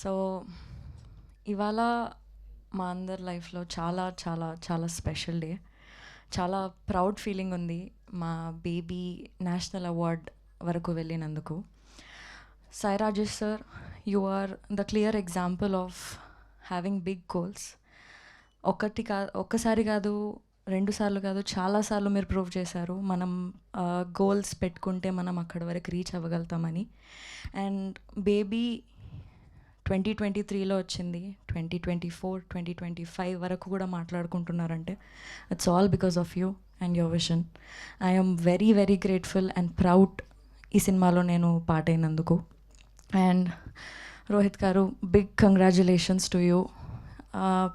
So ఇవాళ మా అందరి లైఫ్లో చాలా చాలా చాలా స్పెషల్ డే. చాలా ప్రౌడ్ ఫీలింగ్ ఉంది మా బేబీ నేషనల్ అవార్డ్ వరకు వెళ్ళినందుకు. Sai Rajesh sir, you are the clear example of having big goals. ఒక్కసారి కాదు, 2 సార్లు కాదు, చాలాసార్లు మీరు ప్రూవ్ చేశారు మనం గోల్స్ పెట్టుకుంటే మనం అక్కడి వరకు రీచ్ అవ్వగలుగుతామని. అండ్ బేబీ 2023లో వచ్చింది, 2024, 2025 వరకు కూడా మాట్లాడుకుంటున్నారంటే it's all because of you and your vision. I'm very very grateful and proud ఈ సినిమాలో నేను పార్ట్ అయినందుకు. అండ్ రోహిత్ గారు, బిగ్ కంగ్రాచులేషన్స్ టు యూ.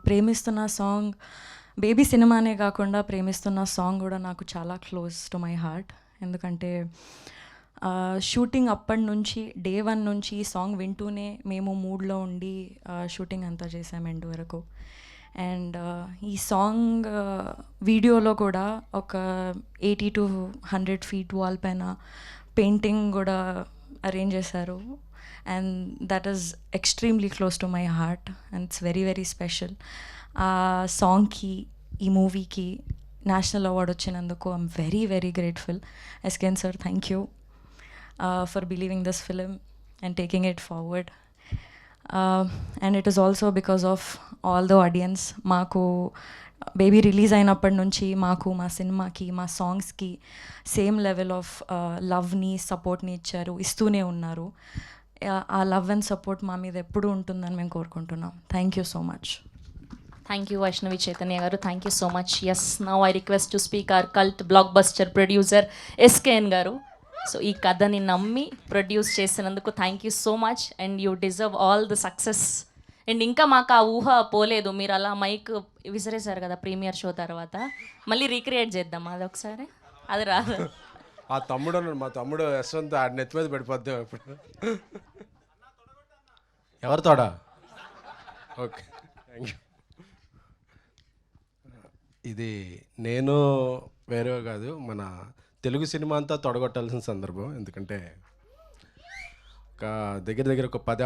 ప్రేమిస్తున్న సాంగ్ బేబీ సినిమానే కాకుండా ప్రేమిస్తున్న సాంగ్ కూడా నాకు చాలా క్లోజ్ టు మై హార్ట్. ఎందుకంటే షూటింగ్ అప్పటి నుంచి డే 1 నుంచి ఈ సాంగ్ వింటూనే మేము మూడ్లో ఉండి షూటింగ్ అంతా చేసాం ఎండ్ వరకు. అండ్ ఈ సాంగ్ వీడియోలో కూడా ఒక 80 to 100 feet వాల్ పైన పెయింటింగ్ కూడా అరేంజ్ చేశారు. And that is extremely close to my heart and it's very very special. ఆ సాంగ్కి, ఈ మూవీకి నేషనల్ అవార్డ్ వచ్చినందుకు I'm very very grateful. SKN sir, thank you for believing this film and taking it forward. And it is also because of all the audience. మాకు baby release అయినప్పటి నుంచి మాకు మా సినిమాకి, మా సాంగ్స్కి సేమ్ లెవెల్ ఆఫ్ లవ్ని, సపోర్ట్ని ఇస్తూనే ఉన్నారు. ఆ లవ్ అండ్ సపోర్ట్ మా మీద ఎప్పుడూ ఉంటుందని మేము కోరుకుంటున్నాం. Thank you so much. Thank you, Vaishnavi Chaitanya garu. Thank you so much. Yes, now I request to speak our cult blockbuster producer SKN garu. So ఈ కథని నమ్మి ప్రొడ్యూస్ చేసినందుకు thank you so much and you deserve all the success. And ఇంకా మాకు ఆ ఊహ పోలేదు, మీరు అలా మైక్ విసిరేశారు కదా ప్రీమియర్ షో తర్వాత, మళ్ళీ రీక్రియేట్ చేద్దాం అది ఒకసారి. అది రాదు. ఆ తమ్ముడు మా తమ్ముడు యశ్వంత్ ఆడి నెత్తి మీద పడిపోద్దాం ఇప్పుడు. ఎవరు తోడా? Okay, thank you. ఇది నేను వేరే కాదు, మన తెలుగు సినిమా అంతా తొడగొట్టాల్సిన సందర్భం. ఎందుకంటే ఒక దగ్గర ఒక 10